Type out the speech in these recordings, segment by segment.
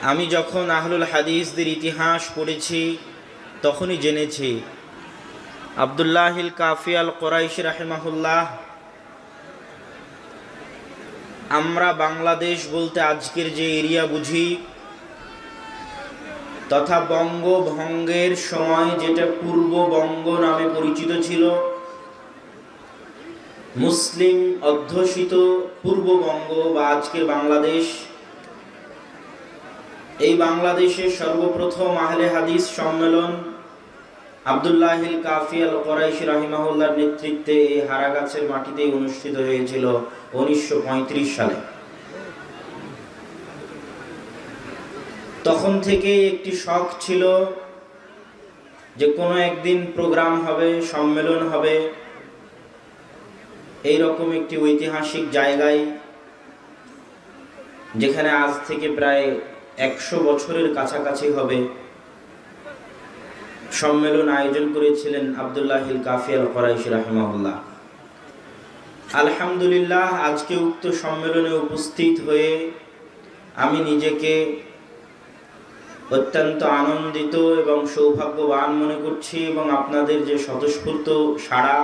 আমি যখন আহলুল হাদিসদের ইতিহাস পড়েছি তখনই জেনেছি আব্দুল্লাহিল কাফি আল কুরাইশি রাহিমাহুল্লাহ আমরা বাংলাদেশ বলতে আজকের যে এরিয়া বুঝি তথা বঙ্গভঙ্গের সময় যেটা পূর্ববঙ্গ নামে পরিচিত ছিল, মুসলিম অধ্যুষিত পূর্ববঙ্গ বা আজকের বাংলাদেশ, এই বাংলাদেশে সর্বপ্রথম আহলে হাদিস সম্মেলন আব্দুল্লাহিল কাফি আল কুরাইশি রাহিমাহুল্লাহর নেতৃত্বে এই হারাগাছের মাটিতেই অনুষ্ঠিত হয়েছিল 1935 সালে। তখন থেকে একটি শখ ছিল যে কোনো একদিন প্রোগ্রাম হবে, সম্মেলন হবে এইরকম একটি ঐতিহাসিক জায়গায়, যেখানে আজ থেকে প্রায় 100 বছরের কাছাকাছি হবে সম্মেলন আয়োজন করেছিলেন আব্দুল্লাহিল কাফি আল কুরাইশি রাহিমাহুল্লাহ। আলহামদুলিল্লাহ, আজকে উক্ত সম্মেলনে উপস্থিত হয়ে আমি নিজেকে অত্যন্ত আনন্দিত এবং সৌভাগ্যবান মনে করছি, এবং আপনাদের যে স্বতঃস্ফূর্ত সাড়া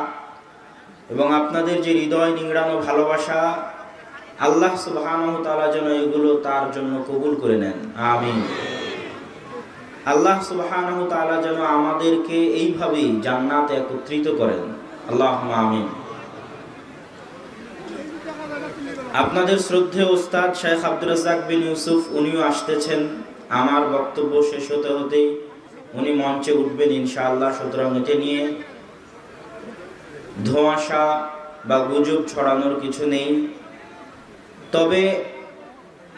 এবং আপনাদের যে হৃদয় নিংড়ানো ভালোবাসা, আল্লাহ সুবহানাহু ওয়া তাআলা যেন এগুলো তার জন্য কবুল করে নেন, আমিন। আল্লাহ সুবহানাহু ওয়া তাআলা যেন আমাদেরকে এইভাবেই জান্নাতে একত্রিত করেন, আল্লাহুম্মা আমিন। আপনাদের শ্রদ্ধেয় ওস্তাদ শেখ আব্দুর রাজ্জাক বিন ইউসুফ উনিও আসতেছেন। আমার বক্তব্য শেষ হতে হতেই উনি মঞ্চে উঠবেন ইনশাআল্লাহ। সুতরাং এটা নিয়ে ধোঁয়াশা বা গুজব ছড়ানোর কিছু নেই। তবে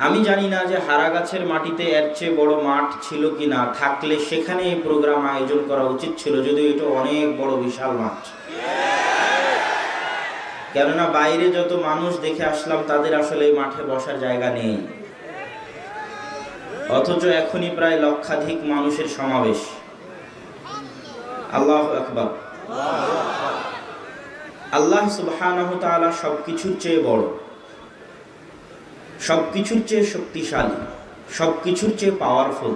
আমি জানি না যে হারাগাছের মাটিতে এর চেয়ে বড় মাঠ ছিল কি না, থাকলে সেখানে এই প্রোগ্রাম আয়োজন করা উচিত ছিল, যদিও এটা অনেক বড় বিশাল মাঠ। কেননা বাইরে যত মানুষ দেখে আসলাম তাদের আসলে এই মাঠে বসার জায়গা নেই, অথচ এখনই প্রায় লক্ষাধিক মানুষের সমাবেশ। আল্লাহু আকবার। আল্লাহ সুবহানাহু ওয়া তাআলা সবকিছুর চেয়ে বড়, সবকিছুর চেয়ে শক্তিশালী, সবকিছুর চেয়ে পাওয়ারফুল।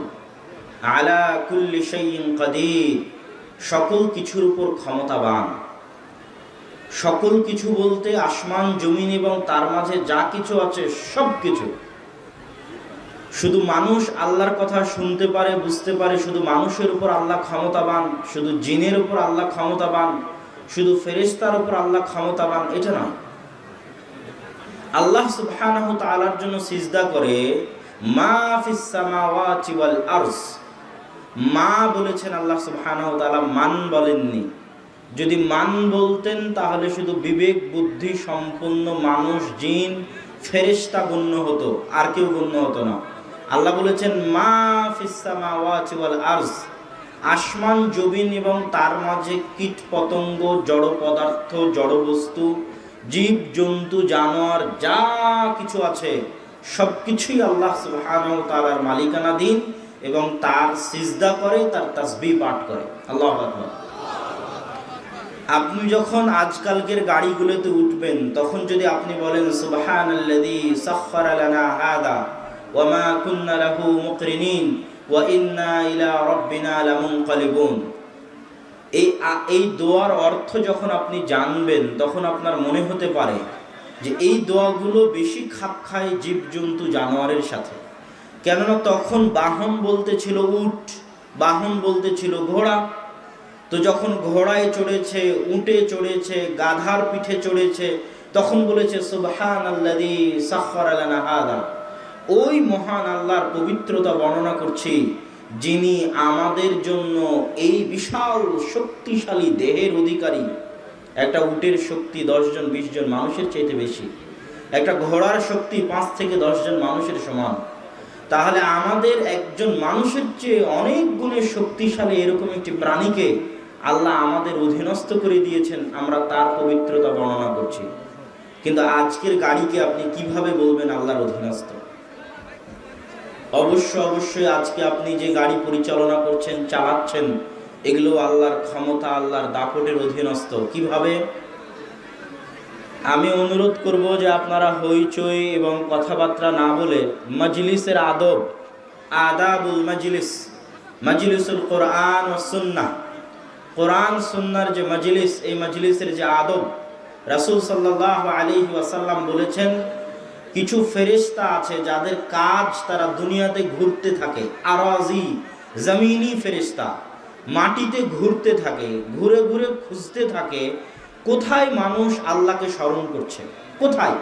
আলা কুল্লি শাইইন কাদির, সকল কিছুর উপর ক্ষমতাবান। সকল কিছু বলতে আসমান জমিন এবং তার মাঝে যা কিছু আছে সবকিছু। শুধু মানুষ আল্লাহর কথা শুনতে পারে, বুঝতে পারে, শুধু মানুষের উপর আল্লাহ ক্ষমতাবান, শুধু জিনের উপর আল্লাহ ক্ষমতাবান, শুধু ফেরেশতার উপর আল্লাহ ক্ষমতাবান, এটা নয়। আল্লাহ সুবহানাহু ওয়া তাআলার জন্য সিজদা করে মা ফিস সামাওয়াতি ওয়াল আরজ। মা বলেছেন আল্লাহ সুবহানাহু ওয়া তাআলা, মান বলেননি। যদি মান বলতেন তাহলে শুধু বিবেক বুদ্ধি সম্পন্ন মানুষ, জিন, ফেরেশতা গণ্য হতো, আর কেউ গণ্য হতো না। আল্লাহ বলেছেন মা ফিস সামাওয়াতি ওয়াল আরজ, আসমান জমিন এবং তার মাঝে কীট পতঙ্গ, জড় পদার্থ, জড় বস্তু, জীব জন্তু, জানোয়ার যা কিছু আছে সবকিছুই আল্লাহ সুবহানাহু ওয়া তাআলার মালিকানাধীন এবং তার সিজদা করে, তার তাসবিহ পাঠ করে। আল্লাহু আকবার। আপনি যখন আজকালকের গাড়িগুলোতে উঠবেন তখন যদি আপনি বলেন সুবহানাল্লাযী সাখখারা লানা হাদা ওয়া মা কুন্না লাহু মুকরিনিন ওয়া ইন্না ইলা রাব্বিনা লামুনকালিবুন, এই দোয়ার অর্থ যখন আপনি জানবেন তখন আপনার মনে হতে পারে যে এই দোয়াগুলো বেশি খাপ খায় জীবজন্তু জানোয়ারের সাথে। কেননা তখন বাহন বলতে ছিল উট, বাহন বলতে ছিল ঘোড়া। তো যখন ঘোড়ায় চড়েছে, উটে চড়েছে, গাধার পিঠে চড়েছে, তখন বলেছে সুবহানাল্লাযী সাখখারা লানা হাদা। ওই মহান আল্লাহর পবিত্রতা বর্ণনা করছি, যিনি আমাদের জন্য এই বিশাল শক্তিশালী দেহের অধিকারী। একটা উটের শক্তি 10 জন 20 জন মানুষের চাইতে বেশি, একটা ঘোড়ার শক্তি 5 থেকে 10 জন মানুষের সমান। তাহলে আমাদের একজন মানুষের চেয়ে অনেক গুণে শক্তিশালী এরকম একটি প্রাণীকে আল্লাহ আমাদের অধীনস্থ করে দিয়েছেন, আমরা তার পবিত্রতা বর্ণনা করছি। কিন্তু আজকের গাড়িকে আপনি কিভাবে বলবেন আল্লাহর অধীনস্থ? অবশ্যই আজকে আপনি যে গাড়ি পরিচালনা করছেন, চালাচ্ছেন, এগুলো আল্লাহর ক্ষমতা, আল্লাহর দাপটের অধীনস্থ। কিভাবে? আমি অনুরোধ করব যে আপনারা হইচই এবং কথাবার্তা না বলে মজলিসের আদব, আদাবুল মাজলিস, মাজলিসুল কোরআন ও সুন্নাহ, কোরআন সুন্নাহর যে মাজলিস, এই মাজলিসের যে আদব, রাসূল সাল্লাল্লাহু আলাইহি ওয়াসাল্লাম বলেছেন কিছু ফেরেশতা আছে যাদের কাজ তারা দুনিয়াতে ঘুরতে থাকে, আরাজি জমিনি ফেরেশতা, মাটিতে ঘুরতে থাকে, ঘুরে ঘুরে খুঁজতে থাকে কোথায় মানুষ আল্লাহকে স্মরণ করছে, কোথায়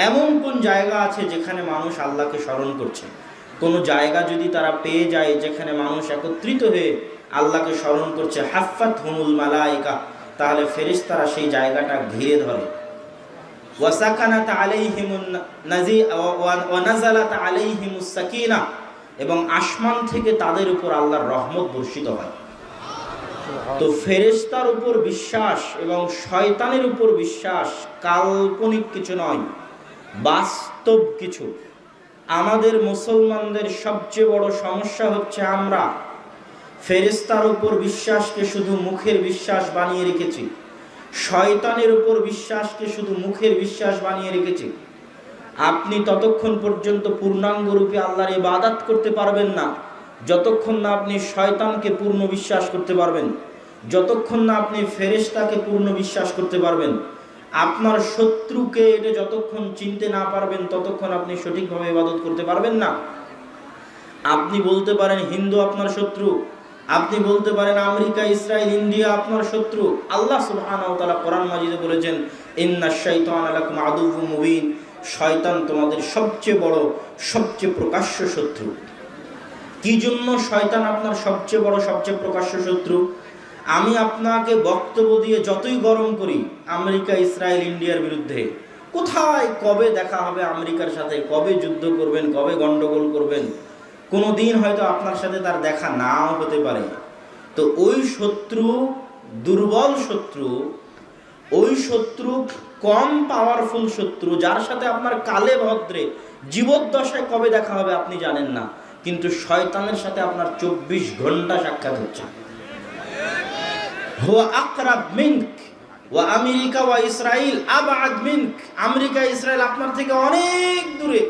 এমন কোন জায়গা আছে যেখানে মানুষ আল্লাহকে স্মরণ করছে। কোনো জায়গা যদি তারা পেয়ে যায় যেখানে মানুষ একত্রিত হয়ে আল্লাহকে স্মরণ করছে, হাফাত হুমুল মালায়েকা, তাহলে ফেরেশতারা সেই জায়গাটা ঘিরে ধরে। ওয়াসাকানাত আলাইহিমুন নাজি ওয়া নাযালাত আলাইহিমুস সাকিনা, এবং আসমান থেকে তাদের উপর আল্লাহর রহমত বর্ষিত হয়। তো ফেরেশতার উপর বিশ্বাস এবং শয়তানের উপর বিশ্বাস কাল্পনিক কিছু নয়, বাস্তব কিছু। আমাদের মুসলমানদের সবচেয়ে বড় সমস্যা হচ্ছে আমরা ফেরেশতার উপর বিশ্বাসকে শুধু মুখের বিশ্বাস বানিয়ে রেখেছি, শয়তানের উপর বিশ্বাসকে শুধু মুখের বিশ্বাস বানিয়ে রেখেছি। আপনি ততক্ষণ পর্যন্ত পূর্ণাঙ্গরূপে আল্লাহর ইবাদত করতে পারবেন না যতক্ষণ না আপনি শয়তানকে পূর্ণ বিশ্বাস করতে পারবেন, যতক্ষণ না আপনি ফেরেশতাকে পূর্ণ বিশ্বাস করতে পারবেন। আপনার শত্রুকে এটা যতক্ষণ চিনতে না পারবেন ততক্ষণ আপনি সঠিকভাবে ইবাদত করতে পারবেন না। আপনি বলতে পারেন হিন্দু আপনার শত্রু, আপনি বলতে পারেন আমেরিকা, ইসরায়েল, ইন্ডিয়া আপনার শত্রু। আল্লাহ সুবহানাহু ওয়া তাআলা কোরআন মাজিদে বলেছেন, ইন্নাশ শাইতানা লাকুম আদুউউম মুবিন, শয়তান তোমাদের সবচেয়ে বড়, সবচেয়ে প্রকাশ্য শত্রু। কি জন্য শয়তান আপনার সবচেয়ে বড়, সবচেয়ে প্রকাশ্য শত্রু? আমি আপনাকে বক্তব্য দিয়ে যতই গরম করি আমেরিকা, ইসরায়েল, ইন্ডিয়ার বিরুদ্ধে, কোথায় কবে দেখা হবে আমেরিকার সাথে, কবে যুদ্ধ করবেন, কবে গন্ডগোল করবেন, কোনো দিন হয়তো আপনার সাথে তার দেখা নাও হতে পারে। তো ওই শত্রু দুর্বল শত্রু, ওই শত্রু কম পাওয়ারফুল শত্রু, যার সাথে আপনার কালে ভদ্রে জীবদ্দশায় কবে দেখা হবে আপনি জানেন না, কিন্তু শয়তানের সাথে আপনার 24 ঘন্টা সাক্ষাৎ হচ্ছে। হুয়া আকরাব মিনক ওয়া আমেরিকা ওয়া ইসরাইল আবআদ মিনক, আমেরিকা ইসরায়েল আপনার থেকে অনেক দূরে,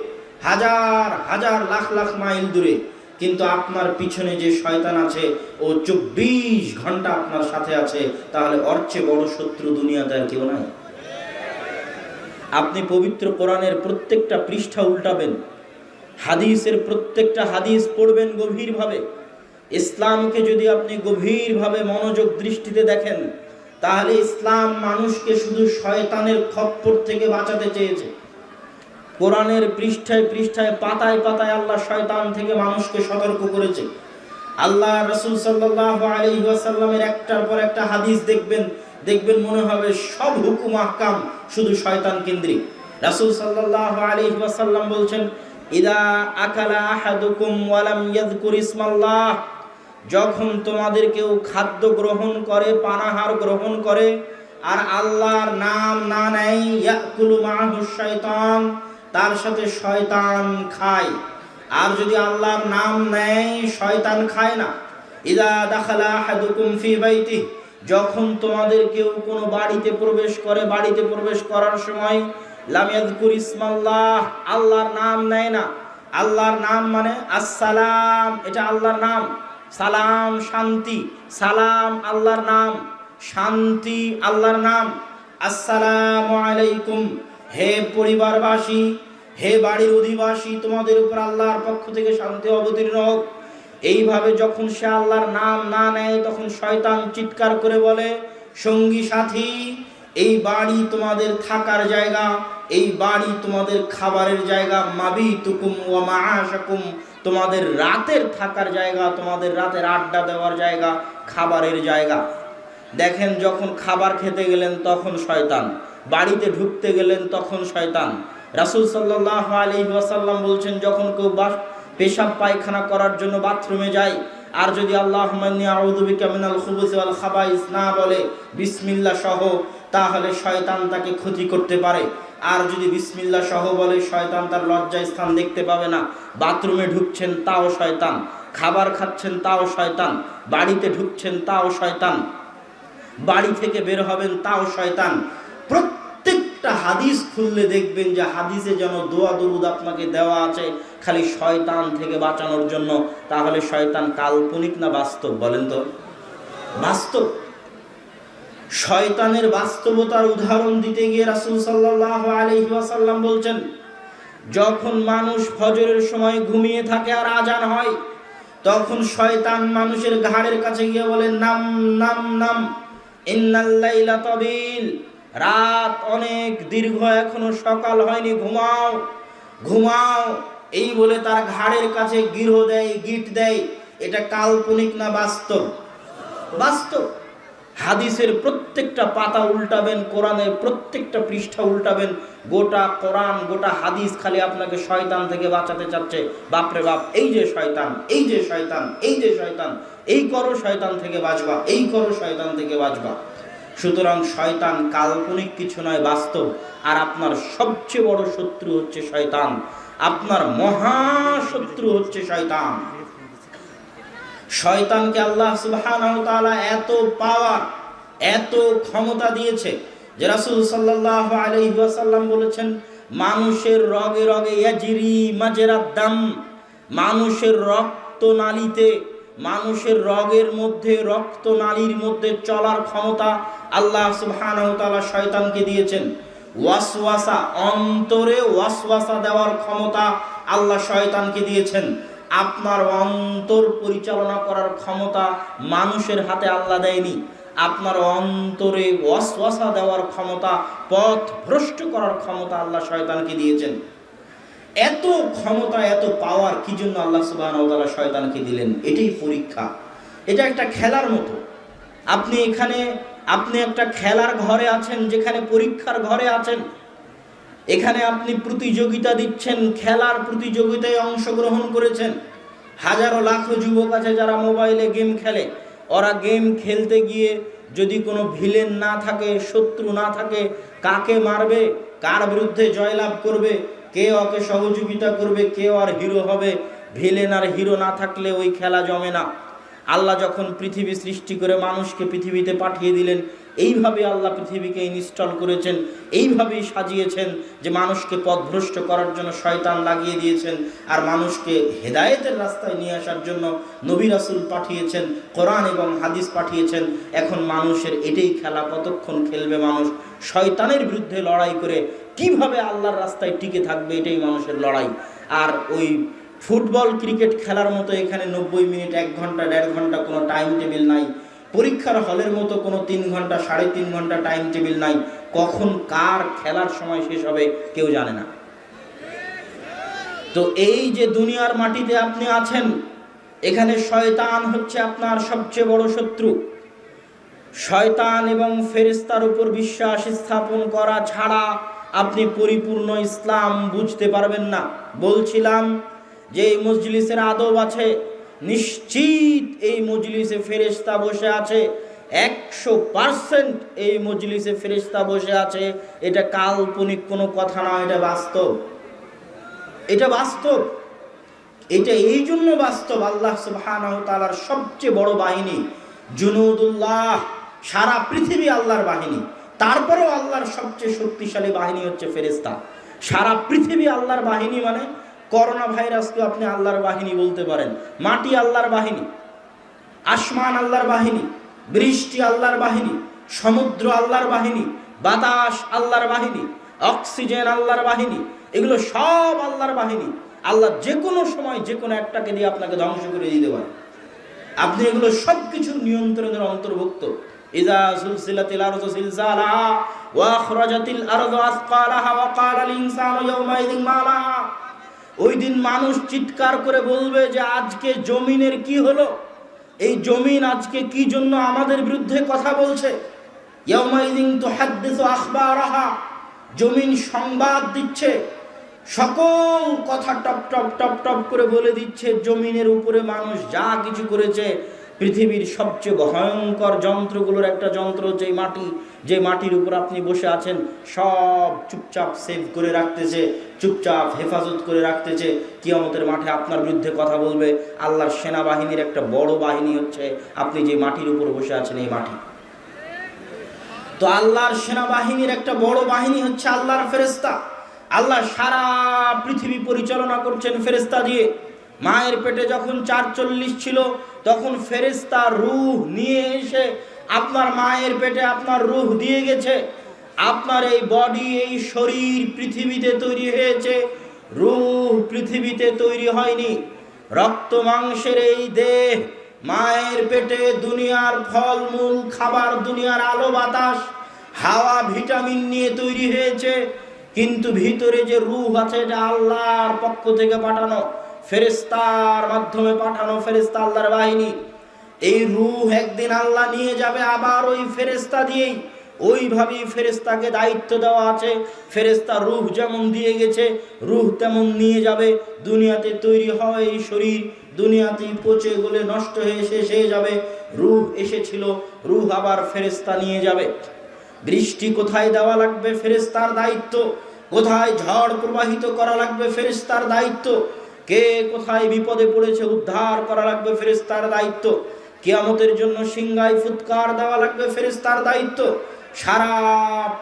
হাজার হাজার লাখ লাখ মাইল দূরে, কিন্তু আপনার পিছনে যে শয়তান আছে ও 24 ঘন্টা আপনার সাথে আছে। তাহলে ওর চেয়ে বড় শত্রু দুনিয়াতে আর কেউ নাই। আপনি পবিত্র কোরআনের প্রত্যেকটা পৃষ্ঠা উল্টাবেন, হাদিসের প্রত্যেকটা হাদিস পড়বেন গভীরভাবে। ইসলামকে যদি আপনি গভীরভাবে মনোযোগ দৃষ্টিতে দেখেন, তাহলে ইসলাম মানুষকে শুধু শয়তানের খপ্পর থেকে বাঁচাতে চেয়েছে। কোরআনের পৃষ্ঠায় পৃষ্ঠায়, পাতায় পাতায় আল্লাহ শয়তান থেকে মানুষকে সতর্ক করেছে। আল্লাহ রাসূল সাল্লাল্লাহু আলাইহি ওয়াসাল্লামের একটার পর একটা হাদিস দেখবেন মনে হবে সব হুকুম আহকাম শুধু শয়তান কেন্দ্রিক। রাসূল সাল্লাল্লাহু আলাইহি ওয়াসাল্লাম বলছেন, ইদা আকালা আহাদুকুম ওয়া লাম ইয়াযকুর ইসমাল্লাহ, যখন তোমাদের কেউ খাদ্য গ্রহণ করে, পানাহার গ্রহণ করে, আর আল্লাহর নাম না নেয়, ইয়াকুলু মাআহু শাইতান, তার সাথে শয়তান খায়। আর যদি আল্লাহর নাম নেয়, শয়তান খায় না। ইদা দাখালা আহাদুকুম ফি বাইতিহি, যখন তোমাদের কেউ কোনো বাড়িতে প্রবেশ করে, বাড়িতে প্রবেশ করার সময় লাম ইয়াযকুর ইসমাল্লাহ, আল্লাহর নাম নেয় না। আল্লাহর নাম মানে আসসালাম, এটা আল্লাহর নাম। সালাম শান্তি, সালাম আল্লাহর নাম, শান্তি আল্লাহর নাম। আসসালামু আলাইকুম, হে পরিবারবাসী, হে বাড়ির অধিবাসী, তোমাদের উপর আল্লাহর পক্ষ থেকে শান্তি অবতীর্ণ হোক। এইভাবে যখন সে আল্লাহর নাম না নেয়, তখন শয়তান চিৎকার করে বলে, সঙ্গী সাথী, এই বাড়ি তোমাদের থাকার জায়গা, এই বাড়ি তোমাদের খাবারের জায়গা, মাবিতুকুম ওয়া মাআশাকুম, তোমাদের রাতের থাকার জায়গা, তোমাদের রাতের আড্ডা দেওয়ার জায়গা, খাবারের জায়গা। দেখেন, যখন খাবার খেতে গেলেন তখন শয়তান, বাড়িতে ঢুকতে গেলেন তখন শয়তান। রাসূল সাল্লাল্লাহু আলাইহি ওয়াসাল্লাম বলছেন, যখন কেউ পেশাব পায়খানা করার জন্য বাথরুমে যায়, আর যদি আল্লাহুম্মা ইন্নী আউযু বিকা মিনাল খুবুসি ওয়াল খাবাইস না বলে বিসমিল্লাহ সহ, তাহলে শয়তান তাকে ক্ষতি করতে পারে। আর যদি বিসমিল্লাহ সহ বলে, শয়তান তার লজ্জায় স্থান দেখতে পাবে না। বাথরুমে ঢুকছেন তাও শয়তান, খাবার খাচ্ছেন তাও শয়তান, বাড়িতে ঢুকছেন তাও শয়তান, বাড়ি থেকে বের হবেন তাও শয়তান। প্রত্যেকটা প্রত্যেকটা হাদিস খুললে দেখবেন যে হাদিসে যেন দোয়া দরুদ আপনাকে দেওয়া আছে খালি শয়তান থেকে বাঁচানোর জন্য। তাহলে শয়তান কাল্পনিক না বাস্তব? বলেন তো। বাস্তব। শয়তানের বাস্তবতার উদাহরণ দিতে গিয়ে রাসূল সাল্লাল্লাহু আলাইহি ওয়াসাল্লাম বলছেন, যখন মানুষ ফজরের সময় ঘুমিয়ে থাকে আর আজান হয়, তখন শয়তান মানুষের ঘাড়ের কাছে গিয়ে বলে, নাম নাম নাম, ইন্নাল লাইলা তাবিল, রাত অনেক দীর্ঘ, এখনো সকাল হয়নি, ঘুমাও ঘুমাও। এই বলে তার ঘাড়ের কাছে গিরহ দেয়, গিট দেয়। এটা কাল্পনিক না বাস্তব? বাস্তব। হাদিসের প্রত্যেকটা পাতা উল্টাবেন, কোরআনের প্রত্যেকটা পৃষ্ঠা উল্টাবেন, গোটা কোরআন গোটা হাদিস খালি আপনাকে শয়তান থেকে বাঁচাতে চাচ্ছে। বাপরে বাপ, এই যে শয়তান, এই যে শয়তান, এই যে শয়তান, এই করো শয়তান থেকে বাঁচবা, এই করো শয়তান থেকে বাঁচবা। সুতরাং শয়তান কাল্পনিক কিছু নয়, বাস্তব। আর আপনার সবচেয়ে বড় শত্রু হচ্ছে শয়তান, আপনার মহাশত্রু হচ্ছে শয়তান। শয়তানকে আল্লাহ সুবহানাহু ওয়া তাআলা এত পাওয়ার, এত ক্ষমতা দিয়েছে যে রাসূল সাল্লাল্লাহু আলাইহি ওয়াসাল্লাম বলেছেন, মানুষের রগে রগে ইয়াজরি মাজরাদ দাম, মানুষের রক্তনালীতে, মানুষের রগের মধ্যে, রক্তনালীর মধ্যে চলার ক্ষমতা আল্লাহ সুবহানাহু ওয়া তাআলা শয়তানকে দিয়েছেন। ওয়াসওয়াসা, অন্তরে ওয়াসওয়াসা দেওয়ার ক্ষমতা আল্লাহ শয়তানকে দিয়েছেন। আপনার অন্তর পরিচালনা করার ক্ষমতা মানুষের হাতে আল্লাহ দেয়নি। আপনার অন্তরে ওয়াসওয়াসা দেওয়ার ক্ষমতা, পথ ভ্রষ্ট করার ক্ষমতা আল্লাহ শয়তানকে দিয়েছেন। এত ক্ষমতা, এত পাওয়ার কি জন্য আল্লাহ সুবহানাহু ওয়া তাআলা শয়তানকে দিলেন? এটাই পরীক্ষা। এটা একটা খেলার মতো। আপনি একটা খেলার ঘরে আছেন, যেখানে পরীক্ষার ঘরে আছেন। এখানে আপনি প্রতিযোগিতা দিচ্ছেন, খেলার প্রতিযোগিতায় অংশগ্রহণ করেছেন। হাজারো লাখো যুবক আছে যারা মোবাইলে গেম খেলে। ওরা গেম খেলতে গিয়ে যদি কোনো ভিলেন না থাকে, শত্রু না থাকে, কাকে মারবে, কার বিরুদ্ধে জয়লাভ করবে, কে ওকে সহযোগিতা করবে, কে আর হিরো হবে, ভিলেন আর হিরো না থাকলে ওই খেলা জমে না। আল্লাহ যখন পৃথিবী সৃষ্টি করে মানুষকে পৃথিবীতে পাঠিয়ে দিলেন, এইভাবে আল্লাহ পৃথিবীকে ইনস্টল করেছেন, এইভাবেই সাজিয়েছেন যে মানুষকে পথভ্রষ্ট করার জন্য শয়তান লাগিয়ে দিয়েছেন, আর মানুষকে হেদায়েতের রাস্তায় নিয়ে আসার জন্য নবী রাসূল পাঠিয়েছেন, কোরআন এবং হাদিস পাঠিয়েছেন। এখন মানুষের এটাই খেলা, কতক্ষণ খেলবে মানুষ শয়তানের বিরুদ্ধে লড়াই করে, কিভাবে আল্লাহর রাস্তায় টিকে থাকবে, এটাই মানুষের লড়াই। আর ওই ফুটবল ক্রিকেট খেলার মতো এখানে 90 মিনিট, 1 ঘন্টা, 1.5 ঘন্টা কোনো টাইম টেবিল নাই। পরীক্ষার হলের মতো কোনো 3 ঘন্টা, 3.5 ঘন্টা টাইম টেবিল নাই। কখন কার খেলার সময় শেষ হবে কেউ জানে না। তো এই যে দুনিয়ার মাটিতে আপনি আছেন, এখানে শয়তান হচ্ছে আপনার সবচেয়ে বড় শত্রু। শয়তান এবং ফেরেশতার উপর বিশ্বাস স্থাপন করা ছাড়া আপনি পরিপূর্ণ ইসলাম বুঝতে পারবেন না। বলছিলাম যে এই মজলিসের আদব আছে, নিশ্চিত এই মজলিসে ফেরেশতা বসে আছে, 100% এই মজলিসে ফেরেশতা বসে আছে। এটা কাল্পনিক কোনো কথা না, এটা বাস্তব। এটা বাস্তব। এটা এই জন্য বাস্তব, আল্লাহ সুবহানাহু ওয়া তাআলার সবচেয়ে বড় বাহিনী জুনুদুল্লাহ, সারা পৃথিবী আল্লাহর বাহিনী। তারপরেও আল্লাহর সবচেয়ে শক্তিশালী বাহিনী হচ্ছে ফেরেশতা। সারা পৃথিবী আল্লাহর বাহিনী মানে করোনা ভাইরাসকে আপনি আল্লাহর বাহিনী বলতে পারেন। মাটি আল্লাহর বাহিনী, আসমান আল্লাহর বাহিনী, বৃষ্টি আল্লাহর বাহিনী, সমুদ্র আল্লাহর বাহিনী, বাতাস আল্লাহর বাহিনী, অক্সিজেন আল্লাহর বাহিনী, এগুলো সব আল্লাহর বাহিনী। আল্লাহ যে কোনো সময় যে কোনো একটাকে দিয়ে আপনাকে ধ্বংস করে দিতে পারে। আপনি এগুলো সব কিছুর নিয়ন্ত্রণের অন্তর্ভুক্ত। ইযা সুলসিলাতিল আরযু সিলসালাহা ওয়া আখরাজাতিল আরযু আসকালাহা ওয়া ক্বালাল ইনসানু ইয়াওমাইযিন মা লাহা। ওই দিন মানুষ চিৎকার করে বলবে যে আজকে জমিনের কি হলো, এই জমিন আজকে কি জন্য আমাদের বিরুদ্ধে কথা বলছে। ইয়াওমাইযিন তুহাদ্দিসু আখবারাহা, জমিন সংবাদ দিচ্ছে, সকল কথা টপ টপ টপ টপ করে বলে দিচ্ছে। জমিনের উপরে মানুষ যা কিছু করেছে, পৃথিবীর সবচেয়ে ভয়ঙ্কর যন্ত্রগুলোর একটা যন্ত্র হচ্ছে এই মাটি। যে মাটির উপর আপনি বসে আছেন, সব চুপচাপ সেভ করে রাখতেছে, চুপচাপ হেফাজত করে রাখতেছে। কিয়ামতের মাঠে আপনার বিরুদ্ধে কথা বলবে। আল্লাহর সেনাবাহিনীর একটা বড় বাহিনী হচ্ছে আপনি যে মাটির উপর বসে আছেন, এই মাটি। তো আল্লাহর সেনাবাহিনীর একটা বড় বাহিনী হচ্ছে আল্লাহর ফেরেশতা। আল্লাহ সারা পৃথিবী পরিচালনা করছেন ফেরেশতা দিয়ে। মায়ের পেটে যখন ৪৪ ছিল তখন ফেরেশতা রূহ নিয়ে এসে আপনার মায়ের পেটে আপনার রূহ দিয়ে গেছে। আপনার এই বডি, এই শরীর পৃথিবীতে তৈরি হয়েছে, রূহ পৃথিবীতে তৈরি হয়নি। রক্ত মাংসের এই দেহ মায়ের পেটে দুনিয়ার ফলমূল খাবার, দুনিয়ার আলো বাতাস হাওয়া ভিটামিন নিয়ে তৈরি হয়েছে, কিন্তু ভিতরে যে রূহ আছে এটা আল্লাহর পক্ষ থেকে পাঠানো, ফেরেশতার মাধ্যমে পাঠানো, ফেরেশতা আল্লাহর বাহিনী। এই রূহ একদিন আল্লাহ নিয়ে যাবে আবার ওই ফেরেশতা দিয়েই। ওইভাবেই ফেরেশতাকে দায়িত্ব দেওয়া আছে। ফেরেশতা রূহ যেমন দিয়ে গেছে, রূহ তেমন নিয়ে যাবে। দুনিয়াতে তৈরি হয় এই শরীর, দুনিয়াতেই পচে গলে নষ্ট হয়ে শেষ হয়ে যাবে। রূহ এসেছিল, রূহ আবার ফেরেশতা নিয়ে যাবে। বৃষ্টি কোথায় দেওয়া লাগবে ফেরেশতার দায়িত্ব, কোথায় ঝড় প্রবাহিত করা লাগবে ফেরেশতার দায়িত্ব, কে কোথায় বিপদে পড়েছে উদ্ধার করা লাগবে ফেরেশতার দায়িত্ব, কিয়ামতের জন্য সিংহায় ফুৎকার দেওয়া লাগবে ফেরেশতার দায়িত্ব। সারা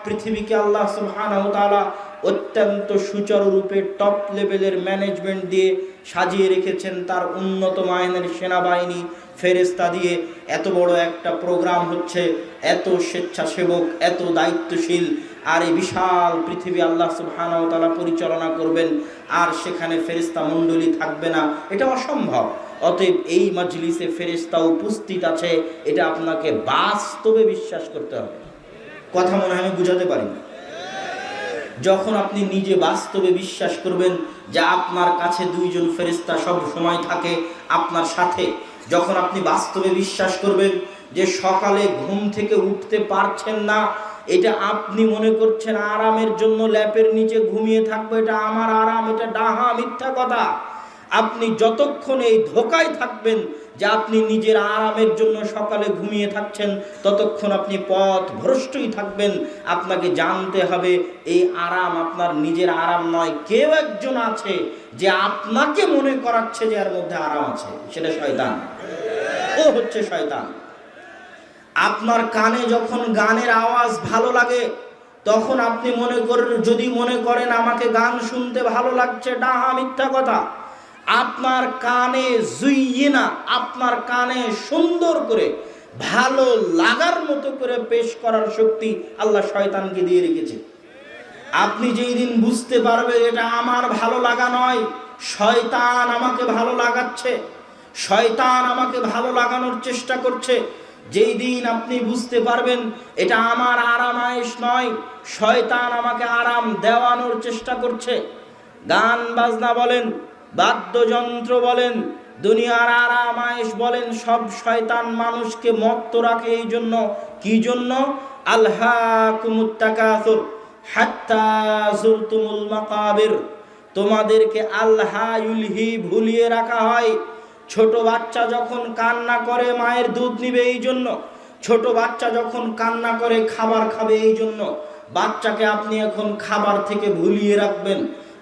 পৃথিবীকে আল্লাহ সুবহানাহু ওয়া তাআলা অত্যন্ত সুচারুরূপে টপ লেভেলের ম্যানেজমেন্ট দিয়ে সাজিয়ে রেখেছেন তার উন্নত মানের সেনাবাহিনী ফেরেশতা দিয়ে। এত বড় একটা প্রোগ্রাম হচ্ছে, এত স্বেচ্ছাসেবক, এত দায়িত্বশীল, আর এই বিশাল পৃথিবী আল্লাহ সুবহানাহু ওয়া তাআলা পরিচালনা করবেন, আর সেখানে ফেরেশতা মণ্ডলী থাকবে না, এটা অসম্ভব। অতএব এই মজলিসে ফেরেশতা উপস্থিত আছে, এটা আপনাকে বাস্তবে বিশ্বাস করতে হবে। কথা মনে হয় আমি বুঝাতে পারি না? যখন আপনি নিজে বাস্তবে বিশ্বাস করবেন যে আপনার কাছে দুইজন ফেরেশতা সব সময় থাকে আপনার সাথে, যখন আপনি বাস্তবে বিশ্বাস করবেন যে সকালে ঘুম থেকে উঠতে পারছেন না, এটা আপনি মনে করছেন আরামের জন্য ল্যাপের নিচে ঘুমিয়ে থাকবো, এটা আমার আরাম, এটা ডাহা মিথ্যা কথা। আপনি যতক্ষণ এই ধোকায় থাকবেন যে আপনি নিজের আরামের জন্য সকালে ঘুমিয়ে থাকছেন, ততক্ষণ আপনি পথ ভ্রষ্টই থাকবেন। আপনাকে জানতে হবে এই আরাম আপনার নিজের আরাম নয়, কেউ একজন আছে যে আপনাকে মনে করাচ্ছে যে এর মধ্যে আরাম আছে, সেটা শয়তান। ও হচ্ছে শয়তান। আপনার কানে যখন গানের আওয়াজ ভালো লাগে, তখন আপনি যদি মনে করেন আমাকে গান শুনতে ভালো লাগছে, ডাহা মিথ্যা কথা। আপনার কানে জুইয়িনা, আপনার কানে সুন্দর করে ভালো লাগার মতো করে পেশ করার শক্তি আল্লাহ শয়তানকে দিয়ে রেখেছে। আপনি যেই দিন বুঝতে পারবেন এটা আমার ভালো লাগা নয়, শয়তান আমাকে ভালো লাগাচ্ছে, শয়তান আমাকে ভালো লাগানোর চেষ্টা করছে, যেই দিন আপনি বুঝতে পারবেন এটা আমার আরামায়েশ নয়, শয়তান আমাকে আরাম দেওয়ানোর চেষ্টা করছে, গান বাজনা বলেন, বাদ্যযন্ত্র বলেন, দুনিয়ার আরামায়েশ বলেন, সব শয়তান মানুষকে মত্ত রাখে। এই জন্য, কি জন্য? আলহাকুমুত তাকাসুর হাত্তা যুরতুমুল মাকাবির, তোমাদেরকে আল্লাহ ইউলহি ভুলিয়ে রাখা হয়। ছোট বাচ্চা যখন কান্না করে মায়ের দুধ নিবে এই জন্য, ছোট বাচ্চা যখন কান্না করে খাবার খাবে এই জন্য। বাচ্চাকে আপনি এখন খাবার থেকে ভুলিয়ে রাখবেন,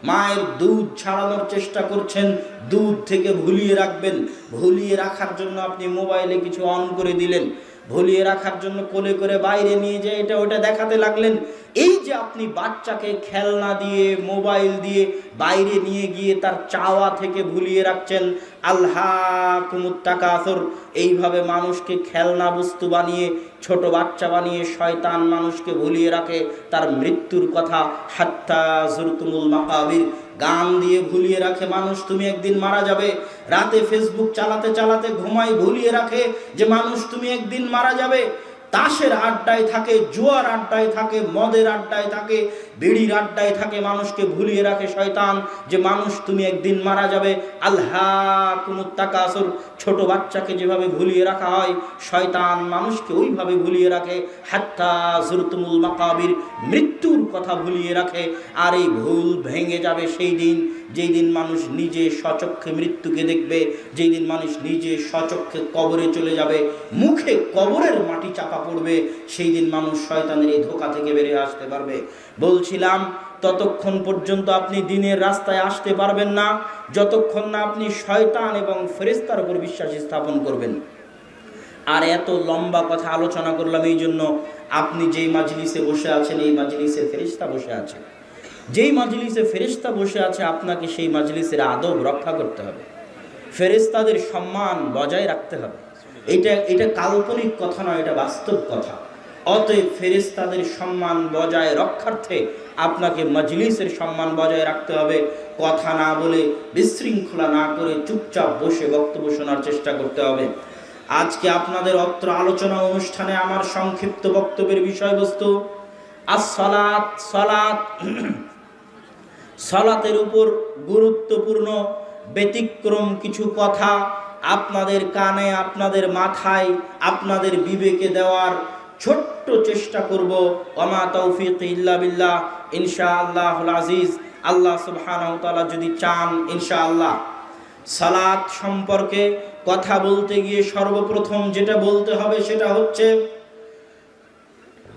মায়ের দুধ ছাড়ানোর চেষ্টা করছেন, দুধ থেকে ভুলিয়ে রাখবেন। ভুলিয়ে রাখার জন্য আপনি মোবাইলে কিছু অন করে দিলেন, ভুলিয়ে রাখার জন্য কোলে করে বাইরে নিয়ে যেয়ে এটা ওটা দেখাতে লাগলেন। এই যে আপনি বাচ্চাকে খেলনা দিয়ে, মোবাইল দিয়ে বাইরে নিয়ে গিয়ে তার চাওয়া থেকে ভুলিয়ে রাখছেন, আলহাকুমুত তাকাসুর। এইভাবে মানুষকে খেলনা বস্তু বানিয়ে, ছোট বাচ্চা বানিয়ে শয়তান মানুষকে ভুলিয়ে রাখে তার মৃত্যুর কথা। হাত্তা যুরতুমুল মাকাবির, গান দিয়ে ভুলিয়ে রাখে মানুষ তুমি একদিন মারা যাবে। রাতে ফেসবুক চালাতে চালাতে ঘুমাই, ভুলিয়ে রাখে যে মানুষ তুমি একদিন মারা যাবে। তাসের আড্ডায় থাকে, জুয়ার আড্ডায় থাকে, মদের আড্ডায় থাকে, বিড়ির আড্ডায় থাকে, মানুষকে ভুলিয়ে রাখে শয়তান যে মানুষ তুমি একদিন মারা যাবে। আলহাকুমুত তাকাসুর, ছোট বাচ্চাকে যেভাবে ভুলিয়ে রাখা হয়, শয়তান মানুষকে ওইভাবে ভুলিয়ে রাখে। হাত্তা যুরতুমুল মাকাবির, মৃত্যুর কথা ভুলিয়ে রাখে। আর এই ভুল ভেঙে যাবে সেই দিন, যেই দিন মানুষ নিজে স্বচক্ষে মৃত্যুকে দেখবে, যেই দিন মানুষ নিজে স্বচক্ষে কবরে চলে যাবে, মুখে কবরের মাটি চাপা পড়বে, সেই দিন মানুষ শয়তানের এই ধোঁকা থেকে বেরিয়ে আসতে পারবে। বলছিলাম, ততক্ষণ পর্যন্ত আপনি দিনের রাস্তায় আসতে পারবেন না যতক্ষণ না আপনি শয়তান এবং ফেরেশতার উপর বিশ্বাস স্থাপন করবেন। আর এত লম্বা কথা আলোচনা করলাম এই জন্য, আপনি যেই মাজলিসে বসে আছেন এই মাজলিসে ফেরেশতা বসে আছে। যেই মাজলিসে ফেরেশতা বসে আছে আপনাকে সেই মাজলিসের আদব রক্ষা করতে হবে, ফেরেশতাদের সম্মান বজায় রাখতে হবে। এটা কাল্পনিক কথা নয়, এটা বাস্তব কথা। অতএব ফেরেশতাদের সম্মান বজায় রক্ষার্থে আপনাকে মাজলিসের সম্মান বজায় রাখতে হবে। কথা না বলে, বিশৃঙ্খলা না করে চুপচাপ বসে বক্তব্য শোনার চেষ্টা করতে হবে। আজকে আপনাদের অত্র আলোচনা অনুষ্ঠানে আমার সংক্ষিপ্ত বক্তব্যের বিষয়বস্তু আসসালাত, সালাত। সালাতের উপর গুরুত্বপূর্ণ ব্যতিক্রম কিছু কথা আপনাদের কানে, আপনাদের মাথায়, আপনাদের বিবেকে দেওয়ার ছোট্ট চেষ্টা করব। ওমা তৌফিক ইল্লা বিল্লাহ, ইনশাআল্লাহুল আজিজ। আল্লাহ সুবহানাহু ওয়া তাআলা যদি চান ইনশাআল্লাহ। সালাত সম্পর্কে কথা বলতে গিয়ে সর্বপ্রথম যেটা বলতে হবে সেটা হচ্ছে